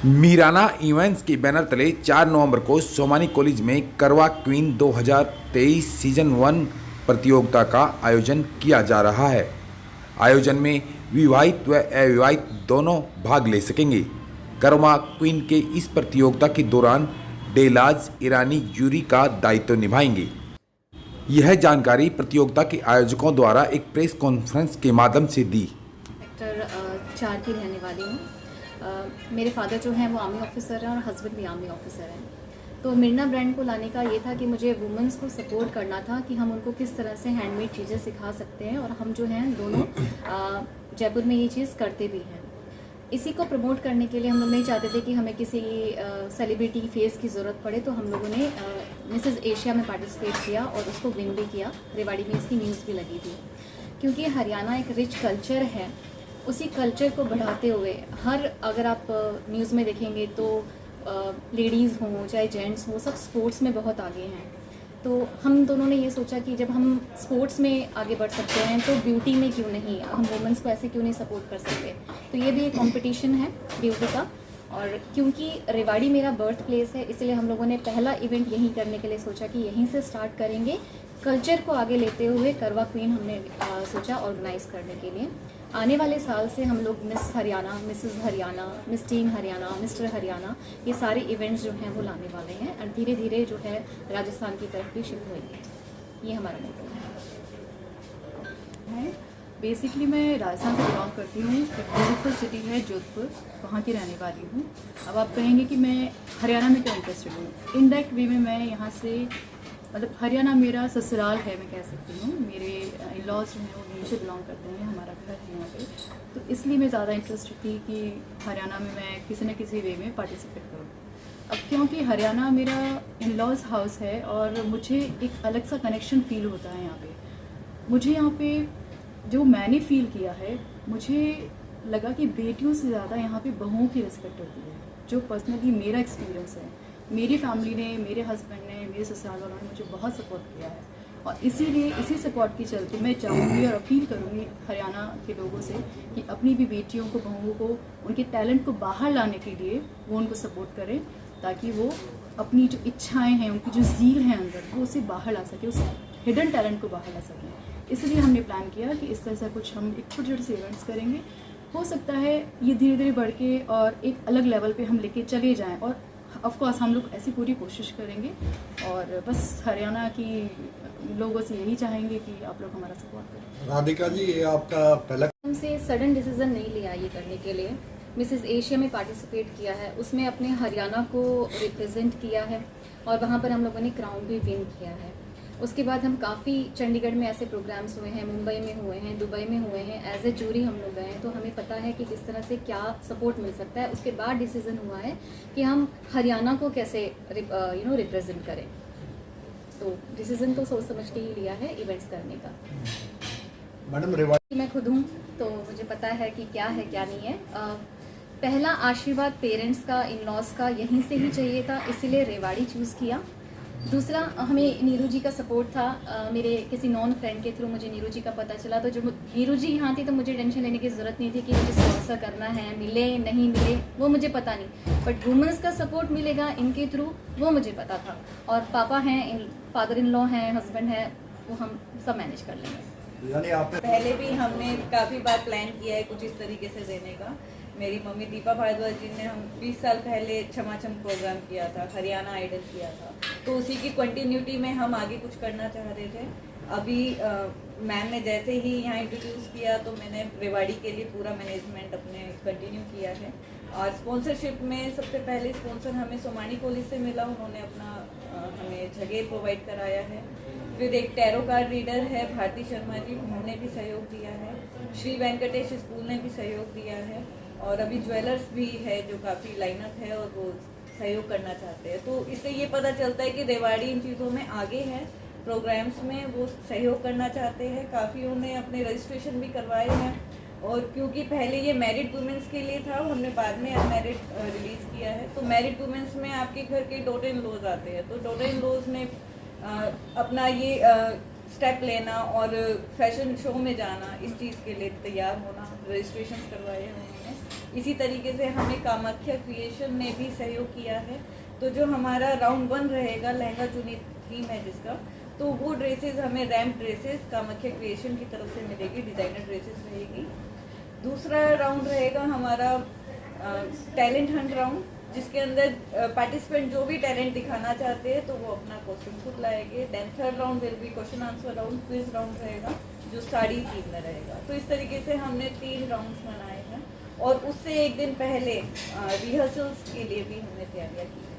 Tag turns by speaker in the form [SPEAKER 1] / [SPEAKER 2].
[SPEAKER 1] मीराना events के banner तले 4 नवंबर को सोमानी कॉलेज में करवा क्वीन 2023 सीजन 1 प्रतियोगिता का आयोजन किया जा रहा है। आयोजन में विवाहित व अविवाहित दोनों भाग ले सकेंगे। करवा क्वीन के इस प्रतियोगिता के दौरान डेलाज ईरानी जूरी का दायित्व निभाएंगे। यह जानकारी प्रतियोगिता के आयोजकों द्वारा एक प्रेस कॉन्फ्रेंस के माध्यम से दी।
[SPEAKER 2] सेक्टर 4 की रहने वाली हूँ। मेरे फादर जो हैं वो आर्मी ऑफिसर हैं और हस्बैंड भी आर्मी ऑफिसर हैं। तो मिरना ब्रांड को लाने का ये था कि मुझे वुमेंस को सपोर्ट करना था कि हम उनको किस तरह से हैंडमेड चीज़ें सिखा सकते हैं, और हम जो हैं दोनों जयपुर में ये चीज़ करते भी हैं। इसी को प्रमोट करने के लिए हम लोग नहीं चाहते थे कि हमें किसी सेलिब्रिटी फेस की ज़रूरत पड़े, तो हम लोगों ने मिसेस एशिया में पार्टिसिपेट किया और उसको विन भी किया। रेवाड़ी में इसकी न्यूज़ भी लगी थी, क्योंकि हरियाणा एक रिच कल्चर है। उसी कल्चर को बढ़ाते हुए अगर आप न्यूज़ में देखेंगे तो लेडीज़ हों चाहे जेंट्स हों, सब स्पोर्ट्स में बहुत आगे हैं। तो हम दोनों ने ये सोचा कि जब हम स्पोर्ट्स में आगे बढ़ सकते हैं तो ब्यूटी में क्यों नहीं, हम वुमेंस को ऐसे क्यों नहीं सपोर्ट कर सकते। तो ये भी एक कंपटीशन है ब्यूटी का, और क्योंकि रेवाड़ी मेरा बर्थ प्लेस है इसलिए हम लोगों ने पहला इवेंट यहीं करने के लिए सोचा कि यहीं से स्टार्ट करेंगे। कल्चर को आगे लेते हुए करवा क्वीन हमने सोचा ऑर्गेनाइज करने के लिए। आने वाले साल से हम लोग miss Haryana, Mrs Haryana, miss tin Haryana, mister Haryana, ये सारे इवेंट्स जो हैं वो लाने वाले हैं, और धीरे धीरे जो है राजस्थान की तरफ भी शिफ्ट होंगे। ये हमारा मोटो है।
[SPEAKER 3] बेसिकली मैं राजस्थान से बिलोंग करती हूँ। एक ब्यूटीफुल सिटी है जोधपुर, वहाँ की रहने वाली हूँ। अब आप कहेंगे कि मैं हरियाणा में क्यों इंटरेस्टेड हूँ। इनडायरेक्ट वे में मैं यहाँ से, मतलब हरियाणा मेरा ससुराल है, मैं कह सकती हूँ। मेरे इन-लॉज जो हैं वो यहीं से बिलोंग करते हैं, हमारा घर है यहाँ पे। तो इसलिए मैं ज़्यादा इंटरेस्टेड थी कि हरियाणा में मैं किसी न किसी वे में पार्टिसिपेट करूँ। अब क्योंकि हरियाणा मेरा इन-लॉज हाउस है और मुझे एक अलग सा कनेक्शन फील होता है यहाँ पे। मुझे यहाँ पे जो मैंने फील किया है, मुझे लगा कि बेटियों से ज़्यादा यहाँ पे बहुओं की रिस्पेक्ट होती है। जो पर्सनली मेरा एक्सपीरियंस है, मेरी फैमिली ने, मेरे हस्बैंड ने, मेरे ससुराल वालों ने मुझे बहुत सपोर्ट किया है, और इसीलिए इसी सपोर्ट के चलते मैं चाहूँगी और अपील करूँगी हरियाणा के लोगों से कि अपनी भी बेटियों को, बहुओं को, उनके टैलेंट को बाहर लाने के लिए वो उनको सपोर्ट करें, ताकि वो अपनी जो इच्छाएँ हैं, उनकी जो ज़ील है अंदर, वो उसे बाहर ला सके, उस हिडन टैलेंट को बाहर ला सकें। इसलिए हमने प्लान किया कि इस तरह से कुछ हम एक छोटे छोटे से इवेंट्स करेंगे। हो सकता है ये धीरे धीरे बढ़ के और एक अलग लेवल पे हम लेके चले जाएं, और ऑफ कोर्स हम लोग ऐसी पूरी कोशिश करेंगे। और बस हरियाणा की लोगों से यही चाहेंगे कि आप लोग हमारा सपोर्ट करें।
[SPEAKER 4] राधिका जी, ये आपका पहला
[SPEAKER 2] हमसे सडन डिसीजन नहीं लिया ये करने के लिए। मिसेस एशिया में पार्टिसिपेट किया है, उसमें अपने हरियाणा को रिप्रेजेंट किया है, और वहाँ पर हम लोगों ने क्राउन भी विन किया है। उसके बाद हम काफ़ी चंडीगढ़ में ऐसे प्रोग्राम्स हुए हैं, मुंबई में हुए हैं, दुबई में हुए हैं, एज ए जूरी हम लोग गए हैं। तो हमें पता है कि किस तरह से क्या सपोर्ट मिल सकता है। उसके बाद डिसीजन हुआ है कि हम हरियाणा को कैसे रिप्रेजेंट करें। तो डिसीजन तो सोच समझ के ही लिया है इवेंट्स करने का।
[SPEAKER 4] मैडम रेवाड़ी,
[SPEAKER 2] मैं खुद हूँ तो मुझे पता है कि क्या है क्या नहीं है। पहला आशीर्वाद पेरेंट्स का, इन-लॉज का यहीं से ही चाहिए था, इसीलिए रेवाड़ी चूज़ किया। दूसरा, हमें नीरू जी का सपोर्ट था। मेरे किसी नॉन फ्रेंड के थ्रू मुझे नीरू जी का पता चला, तो जो नीरू जी यहाँ थी तो मुझे टेंशन लेने की ज़रूरत नहीं थी कि मुझे स्पॉन्सर करना है, मिले नहीं मिले वो मुझे पता नहीं, बट वुमेंस का सपोर्ट मिलेगा इनके थ्रू वो मुझे पता था। और पापा हैं, फादर इन लॉ हैं, हस्बैंड है, वो हम सब मैनेज कर लेंगे।
[SPEAKER 4] यानी आपने
[SPEAKER 5] पहले भी हमने काफ़ी बार प्लान किया है कुछ इस तरीके से देने का। मेरी मम्मी दीपा भारद्वाज जी ने हम 20 साल पहले छमाछम प्रोग्राम किया था, हरियाणा आइडल किया था, तो उसी की कंटिन्यूटी में हम आगे कुछ करना चाह रहे थे। अभी मैम ने जैसे ही यहाँ इंट्रोड्यूस किया तो मैंने रेवाड़ी के लिए पूरा मैनेजमेंट अपने कंटिन्यू किया है। और स्पॉन्सरशिप में सबसे पहले स्पॉन्सर हमें सोमानी कॉलेज से मिला, उन्होंने अपना हमें जगह प्रोवाइड कराया है। फिर एक टैरो कार्ड रीडर है भारती शर्मा जी, उन्होंने भी सहयोग दिया है। श्री वेंकटेश स्कूल ने भी सहयोग दिया है, और अभी ज्वेलर्स भी है जो काफ़ी लाइनअप है और वो सहयोग करना चाहते हैं। तो इससे ये पता चलता है कि रेवाड़ी इन चीज़ों में आगे है, प्रोग्राम्स में वो सहयोग करना चाहते हैं। काफ़ी उन्हें अपने रजिस्ट्रेशन भी करवाए हैं, और क्योंकि पहले ये मैरिड वुमेंस के लिए था, हमने बाद में अनमैरिड रिलीज़ किया है। तो मैरिड वुमेंस में आपके घर के डॉटर इन लॉज आते हैं, तो डॉटर इन लॉज ने अपना ये स्टेप लेना और फैशन शो में जाना, इस चीज़ के लिए तैयार होना, रजिस्ट्रेशन करवाए हैं उन्होंने। इसी तरीके से हमें कामाख्या क्रिएशन ने भी सहयोग किया है। तो जो हमारा राउंड 1 रहेगा, लहंगा चुनी थीम है जिसका, तो वो ड्रेसेस हमें रैम्प ड्रेसेस कामाख्या क्रिएशन की तरफ से मिलेगी, डिज़ाइनर ड्रेसेस रहेगी। दूसरा राउंड रहेगा हमारा टैलेंट हंट राउंड, जिसके अंदर पार्टिसिपेंट जो भी टैलेंट दिखाना चाहते हैं तो वो अपना कॉस्ट्यूम खुद लाएंगे। Then third round will be question answer round, quiz round रहेगा जो साड़ी थीम में रहेगा। तो इस तरीके से हमने 3 राउंड्स बनाए हैं और उससे एक दिन पहले रिहर्सल्स के लिए भी हमने तैयारियां की हैं।